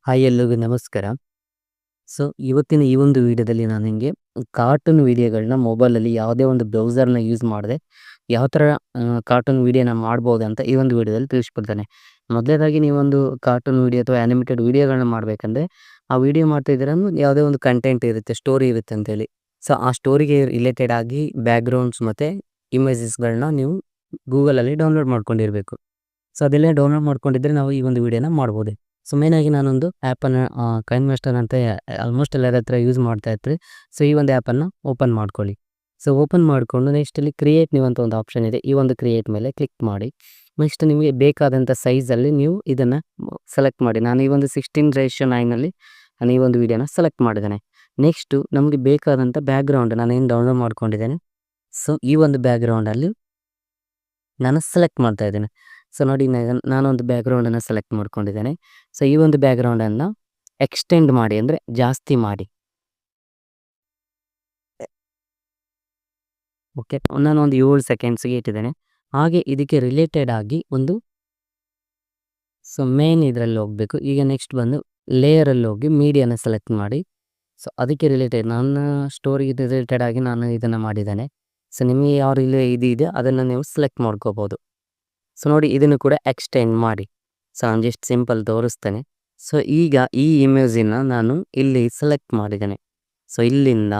Hi ಎಲ್ರಿಗೂ ನಮಸ್ಕಾರ. So ಇವತ್ತಿನ ಈ ಒಂದು ವಿಡಿಯೋದಲ್ಲಿ ನಾನು ನಿಮಗೆ ಕಾರ್ಟೂನ್ ವಿಡಿಯೋಗಳನ್ನ ಮೊಬೈಲಲ್ಲಿ ಯಾವುದೇ ಒಂದು ಬ್ರೌಸರ್ನ ಯೂಸ್ ಮಾಡದೆ ಯಾವ ಥರ ಕಾರ್ಟೂನ್ ವಿಡಿಯೋನ ಮಾಡ್ಬೋದು ಅಂತ ಈ ಒಂದು ವಿಡಿಯೋದಲ್ಲಿ ತಿಳಿಸ್ಕೊಡ್ತಾನೆ. ಮೊದಲನೇದಾಗಿ ನೀವೊಂದು ಕಾರ್ಟೂನ್ ವಿಡಿಯೋ ಅಥವಾ ಆ್ಯನಿಮೇಟೆಡ್ ವಿಡಿಯೋಗಳನ್ನ ಮಾಡಬೇಕಂದ್ರೆ ಆ ವಿಡಿಯೋ ಮಾಡ್ತಾ ಇದ್ದೀರ ಯಾವುದೇ ಒಂದು ಕಂಟೆಂಟ್ ಇರುತ್ತೆ, ಸ್ಟೋರಿ ಇರುತ್ತೆ ಅಂತೇಳಿ. ಸೊ ಆ ಸ್ಟೋರಿಗೆ ರಿಲೇಟೆಡ್ ಆಗಿ ಬ್ಯಾಕ್‌ಗ್ರೌಂಡ್ಸ್ ಮತ್ತು ಇಮೇಜಸ್ಗಳನ್ನ ನೀವು ಗೂಗಲಲ್ಲಿ ಡೌನ್ಲೋಡ್ ಮಾಡ್ಕೊಂಡಿರಬೇಕು. ಸೊ ಅದೆಲ್ಲ ಡೌನ್ಲೋಡ್ ಮಾಡ್ಕೊಂಡಿದ್ರೆ ನಾವು ಈ ಒಂದು ವಿಡಿಯೋನ ಮಾಡ್ಬೋದು. ಸೊ ಮೇಯ್ನಾಗಿ ನಾನೊಂದು ಆ್ಯಪನ್ನು ಕೈನ್‌ಮಾಸ್ಟರ್ ಅಂತ ಆಲ್ಮೋಸ್ಟ್ ಎಲ್ಲರ ಹತ್ರ ಯೂಸ್ ಮಾಡ್ತಾ ಇರ್ತೀವಿ. ಸೊ ಈ ಒಂದು ಆ್ಯಪನ್ನು ಓಪನ್ ಮಾಡ್ಕೊಳ್ಳಿ. ಸೊ ಓಪನ್ ಮಾಡಿಕೊಂಡು ನೆಕ್ಸ್ಟ್ ಇಲ್ಲಿ ಕ್ರಿಯೇಟ್ ನ್ಯೂ ಅಂತ ಒಂದು ಆಪ್ಷನ್ ಇದೆ. ಈ ಒಂದು ಕ್ರಿಯೇಟ್ ಮೇಲೆ ಕ್ಲಿಕ್ ಮಾಡಿ. ನೆಕ್ಸ್ಟ್ ನಿಮಗೆ ಬೇಕಾದಂಥ ಸೈಜಲ್ಲಿ ನೀವು ಇದನ್ನು ಸೆಲೆಕ್ಟ್ ಮಾಡಿ. ನಾನು ಈ ಒಂದು 16:9 ನಾನು ಈ ಒಂದು ವಿಡಿಯೋನ ಸೆಲೆಕ್ಟ್ ಮಾಡಿದ್ದೇನೆ. ನೆಕ್ಸ್ಟು ನಮಗೆ ಬೇಕಾದಂಥ ಬ್ಯಾಕ್‌ಗ್ರೌಂಡ್ ನಾನೇನು ಡೌನ್ಲೋಡ್ ಮಾಡ್ಕೊಂಡಿದ್ದೇನೆ. ಸೊ ಈ ಒಂದು ಬ್ಯಾಕ್‌ಗ್ರೌಂಡಲ್ಲಿ ನಾನು ಸೆಲೆಕ್ಟ್ ಮಾಡ್ತಾ ಇದ್ದೇನೆ. ಸೊ ನೋಡಿ ನಾನೊಂದು ಬ್ಯಾಕ್‌ಗ್ರೌಂಡನ್ನು ಸೆಲೆಕ್ಟ್ ಮಾಡ್ಕೊಂಡಿದ್ದೇನೆ. ಸೊ ಈ ಒಂದು ಬ್ಯಾಕ್‌ಗ್ರೌಂಡನ್ನು ಎಕ್ಸ್ಟೆಂಡ್ ಮಾಡಿ, ಅಂದರೆ ಜಾಸ್ತಿ ಮಾಡಿ. ಓಕೆ, ನಾನು ಒಂದು 7 ಸೆಕೆಂಡ್ಸ್ಗೆ ಇಟ್ಟಿದ್ದೇನೆ. ಹಾಗೆ ಇದಕ್ಕೆ ರಿಲೇಟೆಡ್ ಆಗಿ ಒಂದು ಮೇನ್ ಇದರಲ್ಲಿ ಹೋಗಬೇಕು. ಈಗ ನೆಕ್ಸ್ಟ್ ಬಂದು ಲೇಯರಲ್ಲಿ ಹೋಗಿ ಮೀಡಿಯಾನ ಸೆಲೆಕ್ಟ್ ಮಾಡಿ. ಸೊ ಅದಕ್ಕೆ ರಿಲೇಟೆಡ್ ನನ್ನ ಸ್ಟೋರಿಗೆ ರಿಲೇಟೆಡ್ ಆಗಿ ನಾನು ಇದನ್ನು ಮಾಡಿದ್ದೇನೆ. ಸೊ ನಿಮಗೆ ಯಾವ ಇದು ಇದೆ ಅದನ್ನು ನೀವು ಸೆಲೆಕ್ಟ್ ಮಾಡ್ಕೋಬೋದು. ಸೊ ನೋಡಿ ಇದನ್ನು ಕೂಡ ಎಕ್ಸ್ಟೆಂಡ್ ಮಾಡಿ. ಸೊ ನಾನು ಜಸ್ಟ್ ಸಿಂಪಲ್ ತೋರಿಸ್ತೇನೆ. ಸೊ ಈಗ ಈ ಇಮೇಜನ್ನು ನಾನು ಇಲ್ಲಿ ಸೆಲೆಕ್ಟ್ ಮಾಡಿದ್ದೇನೆ. ಸೊ ಇಲ್ಲಿಂದ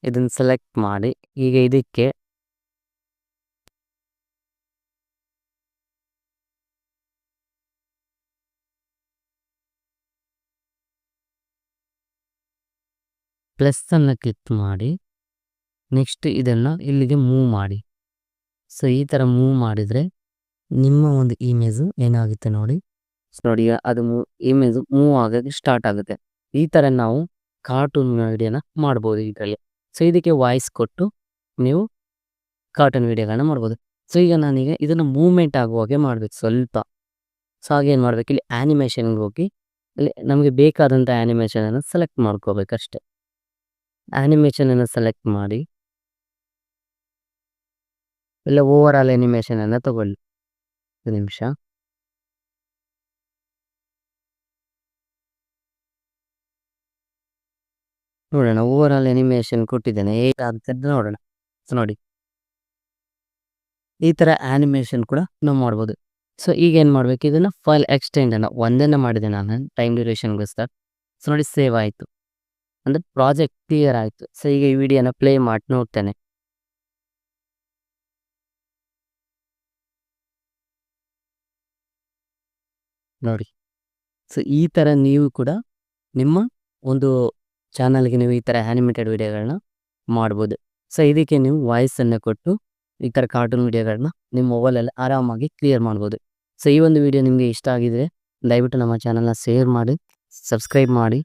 ಇದನ್ನು ಸೆಲೆಕ್ಟ್ ಮಾಡಿ ಈಗ ಇದಕ್ಕೆ ಪ್ಲಸ್ಸನ್ನು ಕ್ಲಿಕ್ ಮಾಡಿ ನೆಕ್ಸ್ಟ್ ಇದನ್ನು ಇಲ್ಲಿಗೆ ಮೂವ್ ಮಾಡಿ. ಸೊ ಈ ಥರ ಮೂವ್ ಮಾಡಿದರೆ ನಿಮ್ಮ ಒಂದು ಇಮೇಜು ಏನಾಗುತ್ತೆ ನೋಡಿ. ಸೊ ನೋಡಿ ಅದು ಇಮೇಜು ಮೂವ್ ಆಗೋಕ್ಕೆ ಸ್ಟಾರ್ಟ್ ಆಗುತ್ತೆ. ಈ ಥರ ನಾವು ಕಾರ್ಟೂನ್ ವಿಡಿಯೋನ ಮಾಡ್ಬೋದು ಇದರಲ್ಲಿ. ಸೊ ಇದಕ್ಕೆ ವಾಯ್ಸ್ ಕೊಟ್ಟು ನೀವು ಕಾರ್ಟೂನ್ ವಿಡಿಯೋಗಳನ್ನ ಮಾಡ್ಬೋದು. ಸೊ ಈಗ ನಾನೀಗ ಇದನ್ನು ಮೂವ್ಮೆಂಟ್ ಆಗುವಾಗೆ ಮಾಡಬೇಕು ಸ್ವಲ್ಪ. ಸೊ ಹಾಗೇನು ಮಾಡಬೇಕು, ಇಲ್ಲಿ ಆ್ಯನಿಮೇಷನ್ಗೆ ಹೋಗಿ ಇಲ್ಲಿ ನಮಗೆ ಬೇಕಾದಂಥ ಆ್ಯನಿಮೇಷನನ್ನು ಸೆಲೆಕ್ಟ್ ಮಾಡ್ಕೋಬೇಕಷ್ಟೆ. ಆ್ಯನಿಮೇಷನನ್ನು ಸೆಲೆಕ್ಟ್ ಮಾಡಿ ಇಲ್ಲ ಓವರ್ ಆಲ್ ಆ್ಯನಿಮೇಷನನ್ನು ತಗೊಳ್ಳಿ. ಒಂದು ನಿಮಿಷ. ನೋಡೋಣ, ಓವರ್ ಆಲ್ ಆ್ಯನಿಮೇಷನ್ ಕೊಟ್ಟಿದ್ದೇನೆ, ಹೇಗಾಗುತ್ತೆ ಅಂತ ನೋಡೋಣ. ಸೊ ನೋಡಿ ಈ ಥರ ಆ್ಯನಿಮೇಷನ್ ಕೂಡ ನಾವು ಮಾಡ್ಬೋದು. ಸೊ ಈಗ ಏನು ಮಾಡಬೇಕು, ಇದನ್ನು ಫೈಲ್ ಎಕ್ಸ್ಟೆಂಡನ್ನು ಒಂದನ್ನು ಮಾಡಿದೆ ನಾನು ಟೈಮ್ ಡ್ಯೂರೇಷನ್ಗೋಸ್ಕರ. ಸೊ ನೋಡಿ ಸೇವ್ ಆಯಿತು, ಅಂದರೆ ಪ್ರಾಜೆಕ್ಟ್ ಕ್ಲಿಯರ್ ಆಯಿತು. ಸೊ ಈಗ ಈ ವಿಡಿಯೋನ ಪ್ಲೇ ಮಾಡಿ ನೋಡ್ತೇನೆ. ನೋಡಿ, ಸೊ ಈ ಥರ ನೀವು ಕೂಡ ನಿಮ್ಮ ಒಂದು ಚಾನಲ್ಗೆ ನೀವು ಈ ಥರ ಆ್ಯನಿಮೇಟೆಡ್ ವಿಡಿಯೋಗಳನ್ನ ಮಾಡ್ಬೋದು. ಸೊ ಇದಕ್ಕೆ ನೀವು ವಾಯ್ಸನ್ನು ಕೊಟ್ಟು ಈ ಥರ ಕಾರ್ಟೂನ್ ವಿಡಿಯೋಗಳನ್ನ ನಿಮ್ಮ ಮೊಬೈಲಲ್ಲಿ ಆರಾಮಾಗಿ ಕ್ಲಿಯರ್ ಮಾಡ್ಬೋದು. ಸೊ ಈ ಒಂದು ವಿಡಿಯೋ ನಿಮಗೆ ಇಷ್ಟ ಆಗಿದರೆ ದಯವಿಟ್ಟು ನಮ್ಮ ಚಾನಲ್ನ ಶೇರ್ ಮಾಡಿ, ಸಬ್ಸ್ಕ್ರೈಬ್ ಮಾಡಿ.